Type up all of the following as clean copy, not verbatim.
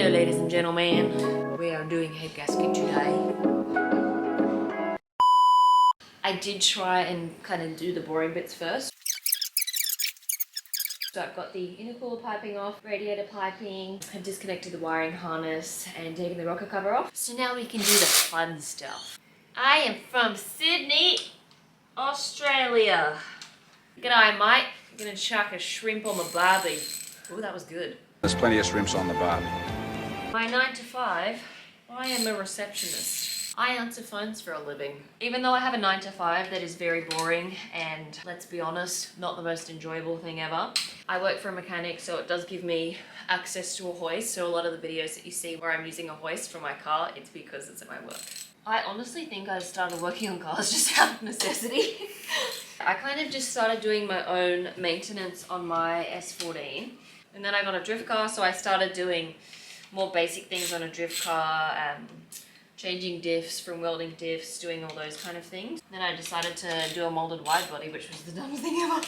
Hello ladies and gentlemen, we are doing head gasket today. I did try and kind of do the boring bits first. So I've got the intercooler piping off, radiator piping, I've disconnected the wiring harness and taken the rocker cover off. So now we can do the fun stuff. I am from Sydney, Australia. G'day mate, I'm gonna chuck a shrimp on the barbie. Oh, that was good. There's plenty of shrimps on the barbie. My 9 to 5, I am a receptionist. I answer phones for a living. Even though I have a 9 to 5 that is very boring and, let's be honest, not the most enjoyable thing ever, I work for a mechanic, so it does give me access to a hoist. So a lot of the videos that you see where I'm using a hoist for my car, it's because it's at my work. I honestly think I started working on cars just out of necessity. I kind of just started doing my own maintenance on my S14. And then I got a drift car, so I started doing more basic things on a drift car, changing diffs from welding diffs, doing all those kind of things. Then I decided to do a molded wide body, which was the dumbest thing ever.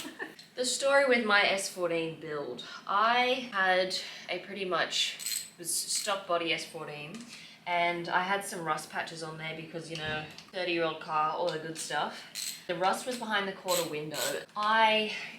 The story with my S14 build. I had a pretty much stock body S14, and I had some rust patches on there because, you know, 30-year-old car, all the good stuff. The rust was behind the quarter window.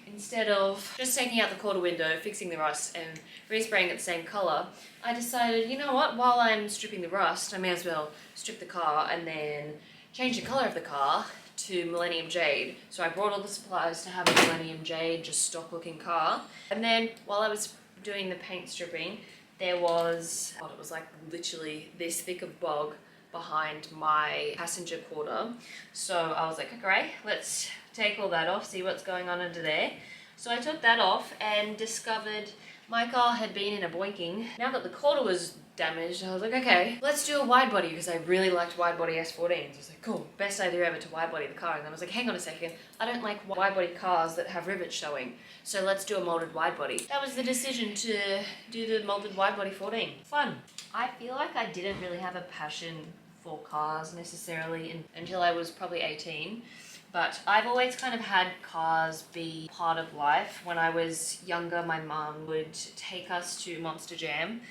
Instead of just taking out the quarter window, fixing the rust and respraying it the same color, I decided, you know what, while I'm stripping the rust, I may as well strip the car and then change the color of the car to Millennium Jade. So I brought all the supplies to have a Millennium Jade, just stock looking car. And then while I was doing the paint stripping, there was, it was like literally this thick of bog behind my passenger quarter. So I was like, okay, let's take all that off, see what's going on under there. So I took that off and discovered my car had been in a boinking. Now that the quarter was damaged, I was like, okay, let's do a wide body because I really liked wide body S14s. I was like, cool, best idea ever to wide body the car. And then I was like, hang on a second, I don't like wide body cars that have rivets showing. So let's do a molded wide body. That was the decision to do the molded wide body 14. Fun. I feel like I didn't really have a passion for cars necessarily until I was probably 18. But I've always kind of had cars be part of life. When I was younger, my mum would take us to Monster Jam.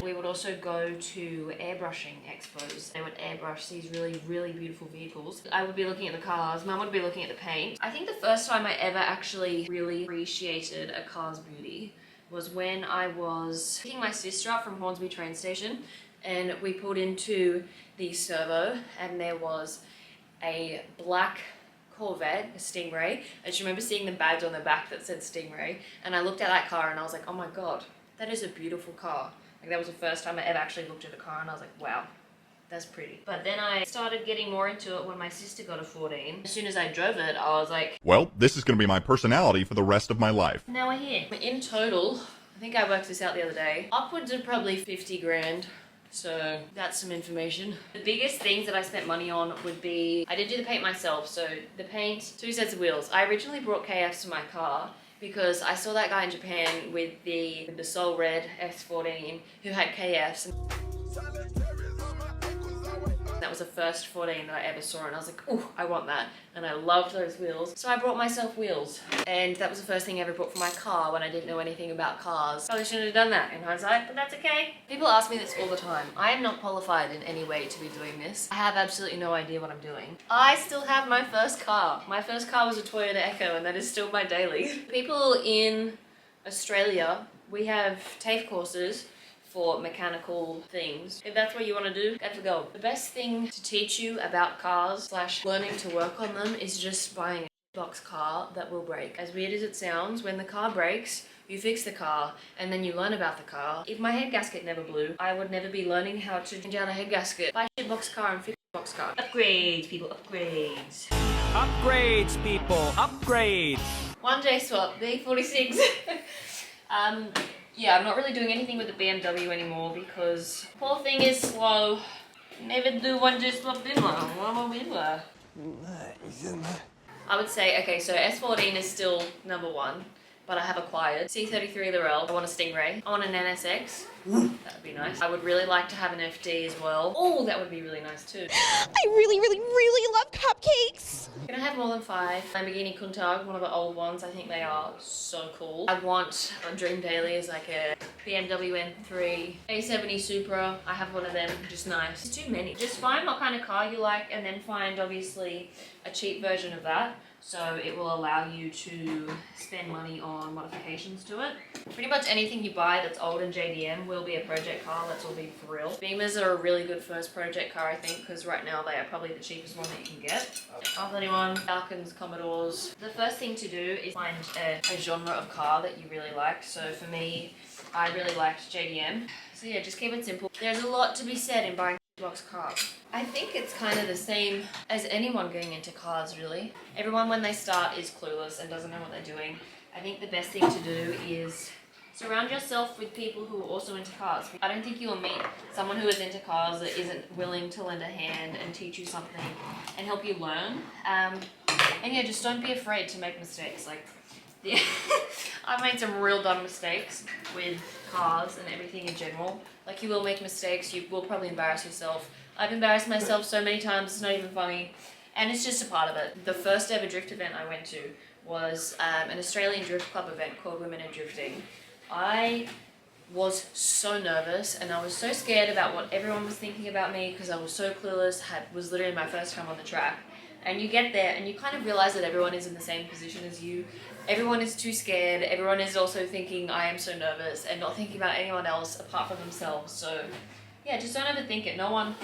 We would also go to airbrushing expos. They would airbrush these really, really beautiful vehicles. I would be looking at the cars, Mum would be looking at the paint. I think the first time I ever actually really appreciated a car's beauty was when I was picking my sister up from Hornsby train station, and we pulled into the servo and there was a black Corvette, a Stingray. I just remember seeing the badge on the back that said Stingray, and I looked at that car and I was like, oh my god, that is a beautiful car. Like, that was the first time I ever actually looked at a car and I was like, wow, that's pretty. But then I started getting more into it when my sister got a 14. As soon as I drove it, I was like, well, this is going to be my personality for the rest of my life. Now we're here. In total, I think I worked this out the other day, upwards of probably 50 grand. So that's some information. The biggest things that I spent money on would be, I did do the paint myself. So the paint, 2 sets of wheels. I originally brought KFs to my car because I saw that guy in Japan with the Sol Red S14 who had KFs. That was the first 14 that I ever saw, and I was like, oh, I want that. And I loved those wheels. So I brought myself wheels. And that was the first thing I ever bought for my car when I didn't know anything about cars. Probably shouldn't have done that in hindsight, but that's okay. People ask me this all the time. I am not qualified in any way to be doing this. I have absolutely no idea what I'm doing. I still have my first car. My first car was a Toyota Echo, and that is still my daily. People in Australia, we have TAFE courses for mechanical things. If that's what you want to do, go for gold. The best thing to teach you about cars / learning to work on them is just buying a box car that will break. As weird as it sounds, when the car breaks, you fix the car and then you learn about the car. If my head gasket never blew, I would never be learning how to change out a head gasket. Buy a box car and fix a box car. Upgrades, people, upgrades. Upgrades, people, upgrades. 1J swap, B46. Yeah, I'm not really doing anything with the BMW anymore because the whole thing is slow. Never do 1J swap I would say, okay, so S14 is still number 1, but I have acquired. C33 Lorel. I want a Stingray. I want an NSX. That would be nice. I would really like to have an FD as well. Oh, that would be really nice too. I really love cupcakes. Can I have more than 5? Lamborghini Countach, one of the old ones. I think they are so cool. I want a dream daily is like a BMW M3, A70 Supra. I have one of them, just nice. It's too many. Just find what kind of car you like and then find obviously a cheap version of that. So it will allow you to spend money on modifications to it. Pretty much anything you buy that's old and JDM will be a project car, let's all be for real. Beamers are a really good first project car, I think, because right now they are probably the cheapest one that you can get. R31, Falcons, Commodores. The first thing to do is find a genre of car that you really like. So for me, I really liked JDM. So yeah, just keep it simple. There's a lot to be said in buying box cars. I think it's kind of the same as anyone getting into cars, really. Everyone when they start is clueless and doesn't know what they're doing. I think the best thing to do is surround yourself with people who are also into cars. I don't think you will meet someone who is into cars that isn't willing to lend a hand and teach you something and help you learn. And yeah, just don't be afraid to make mistakes. Like, yeah, I've made some real dumb mistakes with cars and everything in general. Like, you will make mistakes, you will probably embarrass yourself. I've embarrassed myself so many times, it's not even funny. And it's just a part of it. The first ever drift event I went to was an Australian drift club event called Women in Drifting. I was so nervous and I was so scared about what everyone was thinking about me because I was so clueless, was literally my first time on the track. And you get there and you kind of realize that everyone is in the same position as you. Everyone is too scared, everyone is also thinking I am so nervous and not thinking about anyone else apart from themselves. So yeah, just don't overthink it. No one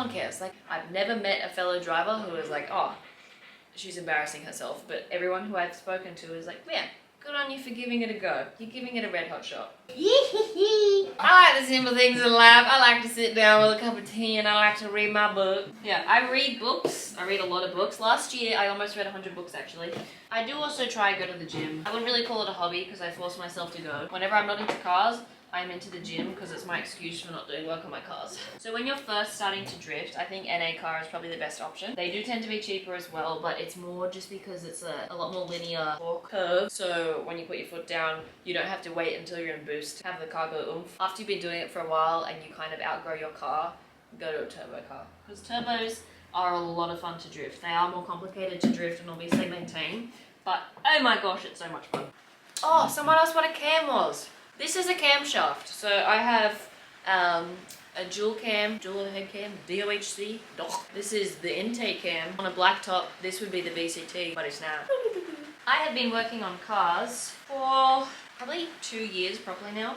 cares. Like, I've never met a fellow driver who is like, oh, she's embarrassing herself. But everyone who I've spoken to is like, yeah, good on you for giving it a go. You're giving it a red hot shot. I like the simple things in life. I like to sit down with a cup of tea and I like to read my book. Yeah, I read books. I read a lot of books. Last year, I almost read 100 books actually. I do also try and go to the gym. I wouldn't really call it a hobby because I force myself to go. Whenever I'm not into cars, I'm into the gym because it's my excuse for not doing work on my cars. So when you're first starting to drift, I think NA car is probably the best option. They do tend to be cheaper as well, but it's more just because it's a lot more linear curve. So when you put your foot down, you don't have to wait until you're in boost to have the car go oomph. After you've been doing it for a while and you kind of outgrow your car, go to a turbo car. Because turbos are a lot of fun to drift. They are more complicated to drift and obviously maintain, but oh my gosh, it's so much fun. Oh, someone asked what a cam was. This is a camshaft. So I have a dual head cam, DOHC. This is the intake cam. On a black top, this would be the VCT, but it's now. I have been working on cars for probably 2 years properly now.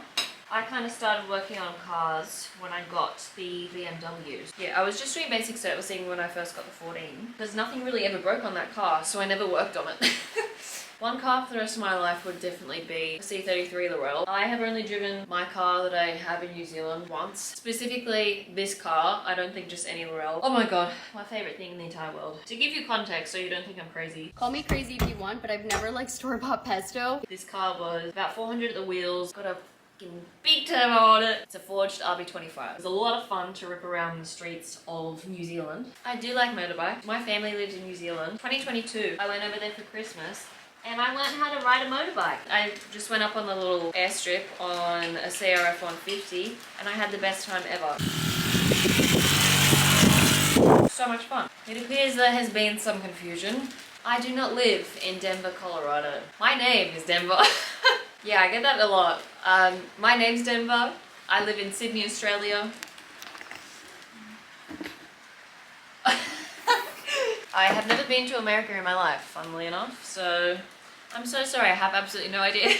I kind of started working on cars when I got the BMWs. Yeah, I was just doing basic servicing when I first got the 14. Because nothing really ever broke on that car, so I never worked on it. One car for the rest of my life would definitely be a C33 Lorel. I have only driven my car that I have in New Zealand once. Specifically this car, I don't think just any Lorel. Oh my god, my favourite thing in the entire world. To give you context so you don't think I'm crazy. Call me crazy if you want, but I've never liked store-bought pesto. This car was about 400 at the wheels, got a big turbo on it. It's a forged RB25. It was a lot of fun to rip around the streets of New Zealand. I do like motorbikes. My family lives in New Zealand. 2022, I went over there for Christmas and I learned how to ride a motorbike. I just went up on the little airstrip on a CRF 150 and I had the best time ever. So much fun. It appears there has been some confusion. I do not live in Denver, Colorado. My name is Denver. Yeah, I get that a lot. My name's Denver. I live in Sydney, Australia. I have never been to America in my life, funnily enough, so I'm so sorry, I have absolutely no idea.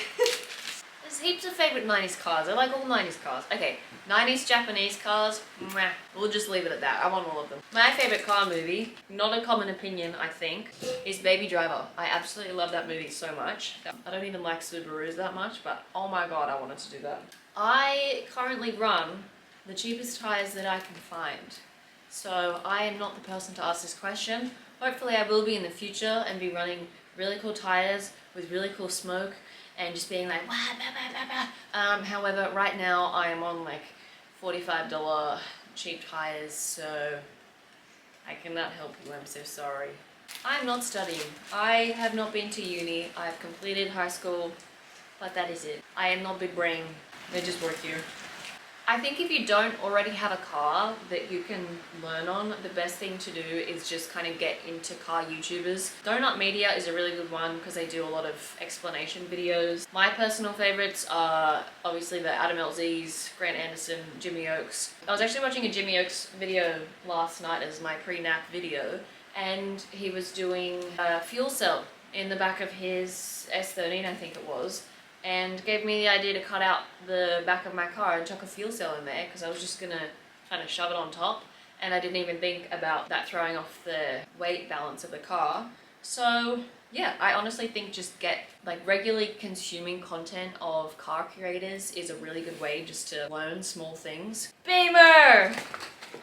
There's heaps of favourite 90s cars. I like all 90s cars. Okay, 90s Japanese cars, mwah, we'll just leave it at that. I want all of them. My favourite car movie, not a common opinion I think, is Baby Driver. I absolutely love that movie so much. I don't even like Subarus that much, but oh my god, I wanted to do that. I currently run the cheapest tyres that I can find. So I am not the person to ask this question. Hopefully I will be in the future and be running really cool tyres with really cool smoke and just being like, wah, bah, bah, bah, bah. However, right now I am on like $45 cheap tyres, so I cannot help you, I'm so sorry. I'm not studying. I have not been to uni. I've completed high school but that is it. I am not big brain. They just work here. I think if you don't already have a car that you can learn on, the best thing to do is just kind of get into car YouTubers. Donut Media is a really good one because they do a lot of explanation videos. My personal favorites are obviously the Adam LZs, Grant Anderson, Jimmy Oakes. I was actually watching a Jimmy Oakes video last night as my pre-nap video, and he was doing a fuel cell in the back of his S13, I think it was, and gave me the idea to cut out the back of my car and chuck a fuel cell in there because I was just gonna kind of shove it on top, and I didn't even think about that throwing off the weight balance of the car. So yeah, I honestly think just regularly consuming content of car creators is a really good way just to learn small things. Beamer!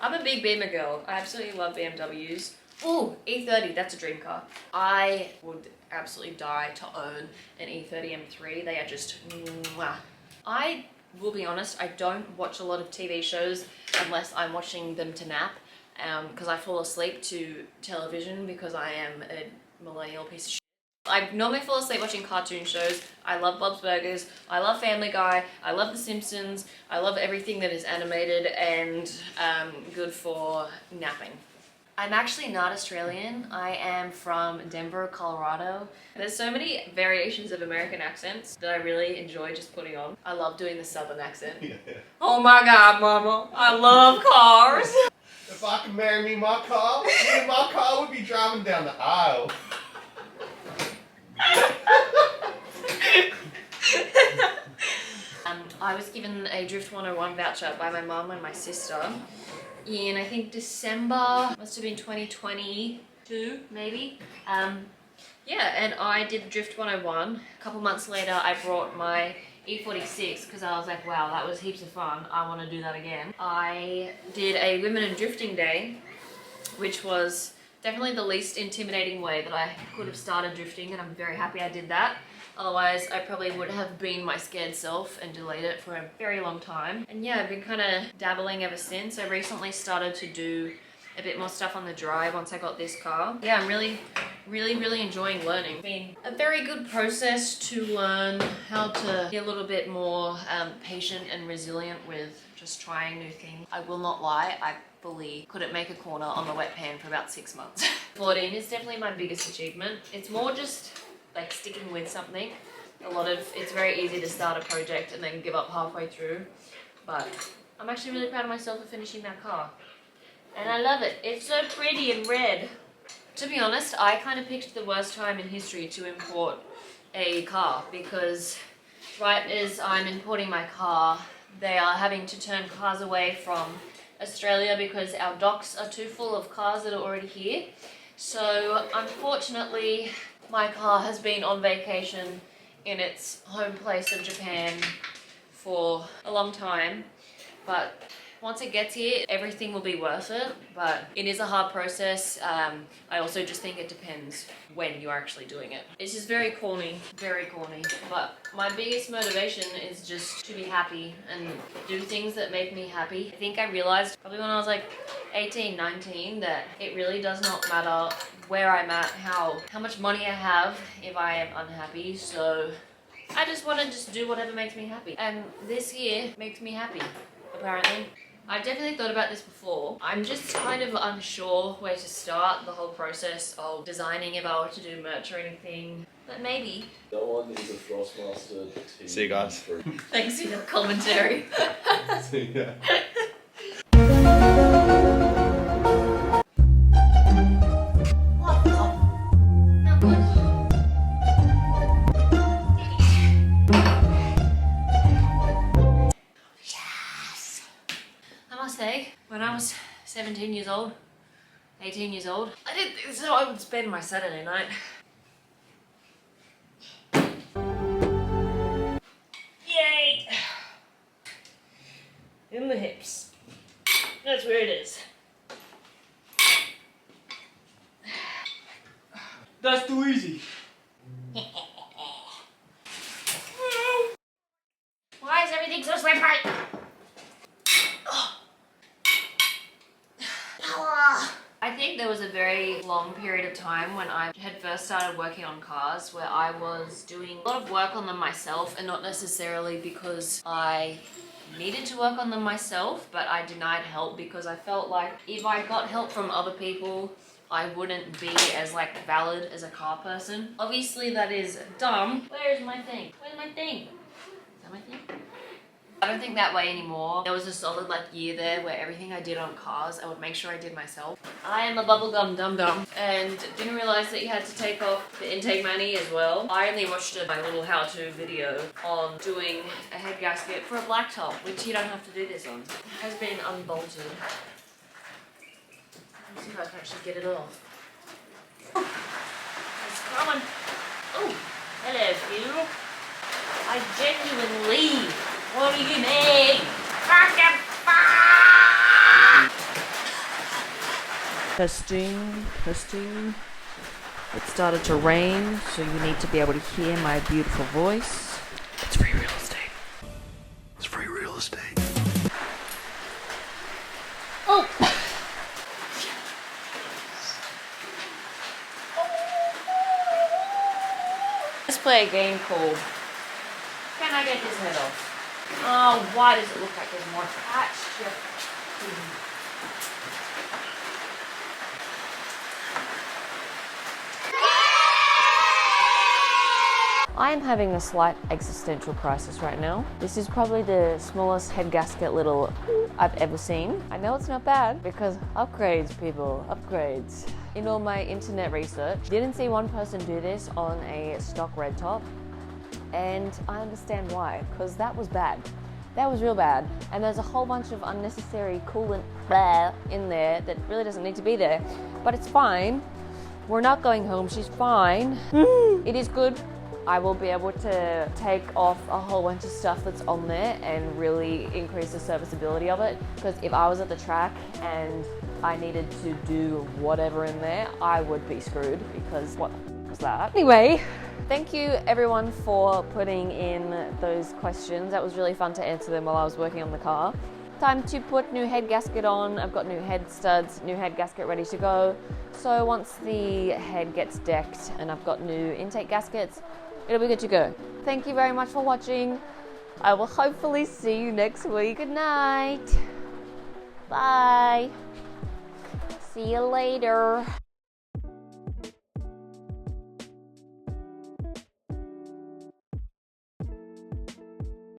I'm a big Beamer girl. I absolutely love BMWs. Ooh, E30, that's a dream car. I would absolutely die to own an E30 M3. They are just mwah. I will be honest, I don't watch a lot of TV shows unless I'm watching them to nap, because I fall asleep to television because I am a millennial piece of shit. I normally fall asleep watching cartoon shows. I love Bob's Burgers, I love Family Guy, I love The Simpsons, I love everything that is animated and good for napping. I'm actually not Australian. I am from Denver, Colorado. There's so many variations of American accents that I really enjoy just putting on. I love doing the southern accent. Yeah. Oh my God, mama, I love cars. If I could marry me my car would be driving down the aisle. I was given a Drift 101 voucher by my mom and my sister in, I think, December, must have been 2022 maybe. Yeah, and I did Drift 101. A couple months later I brought my E46 because I was like, wow, that was heaps of fun, I want to do that again. I did a Women in Drifting Day, which was definitely the least intimidating way that I could have started drifting, and I'm very happy I did that. Otherwise, I probably would have been my scared self and delayed it for a very long time. And yeah, I've been kind of dabbling ever since. I recently started to do a bit more stuff on the drive once I got this car. Yeah, I'm really enjoying learning. It's been a very good process to learn how to be a little bit more patient and resilient with just trying new things. I will not lie, I fully couldn't make a corner on the wet pan for about 6 months. 14 is definitely my biggest achievement. It's more just like sticking with something. It's very easy to start a project and then give up halfway through, but I'm actually really proud of myself for finishing that car. And I love it. It's so pretty and red. To be honest, I kind of picked the worst time in history to import a car because right as I'm importing my car, they are having to turn cars away from Australia because our docks are too full of cars that are already here. So unfortunately, my car has been on vacation in its home place of Japan for a long time, but once it gets here, everything will be worth it, but it is a hard process. I also just think it depends when you're actually doing it. It's just very corny, but my biggest motivation is just to be happy and do things that make me happy. I think I realized probably when I was like 18, 19 that it really does not matter where I'm at, how much money I have if I am unhappy. So I just want to just do whatever makes me happy. And this year makes me happy, apparently. I've definitely thought about this before. I'm just kind of unsure where to start the whole process of designing if I were to do merch or anything. But maybe. That one is a Frostmaster. See you guys. Thanks for the commentary. See ya. When I was 17 years old, 18 years old, I didn't think this is how I would spend my Saturday night. Yay! In the hips. That's where it is. That's too easy. Why is everything so slippery? I think there was a very long period of time when I had first started working on cars where I was doing a lot of work on them myself, and not necessarily because I needed to work on them myself, but I denied help because I felt like if I got help from other people, I wouldn't be as like valid as a car person. Obviously that is dumb. Where's my thing? Where's my thing? Is that my thing? I don't think that way anymore. There was a solid like year there where everything I did on cars, I would make sure I did myself. I am a bubblegum dum-dum and didn't realize that you had to take off the intake mani as well. I only watched my little how-to video on doing a head gasket for a blacktop, which you don't have to do this on. It has been unbolted. Let's see if I can actually get it off. It's coming. Oh, hello, you. I genuinely. What do you mean? Testing, testing. It started to rain, so you need to be able to hear my beautiful voice. It's free real estate. It's free real estate. Oh! Let's play a game called Can I Get His Head Off? Oh, why does it look like there's more attached? I am having a slight existential crisis right now. This is probably the smallest head gasket little I've ever seen. I know it's not bad because upgrades, people, upgrades. In all my internet research, didn't see one person do this on a stock red top. And I understand why, because that was bad. That was real bad. And there's a whole bunch of unnecessary coolant in there that really doesn't need to be there. But it's fine. We're not going home, she's fine. It is good. I will be able to take off a whole bunch of stuff that's on there and really increase the serviceability of it. Because if I was at the track and I needed to do whatever in there, I would be screwed because what was that? Anyway, thank you everyone for putting in those questions. That was really fun to answer them while I was working on the car. Time to put new head gasket on. I've got new head studs, new head gasket ready to go. So once the head gets decked and I've got new intake gaskets, it'll be good to go. Thank you very much for watching. I will hopefully see you next week. Good night. Bye. See you later.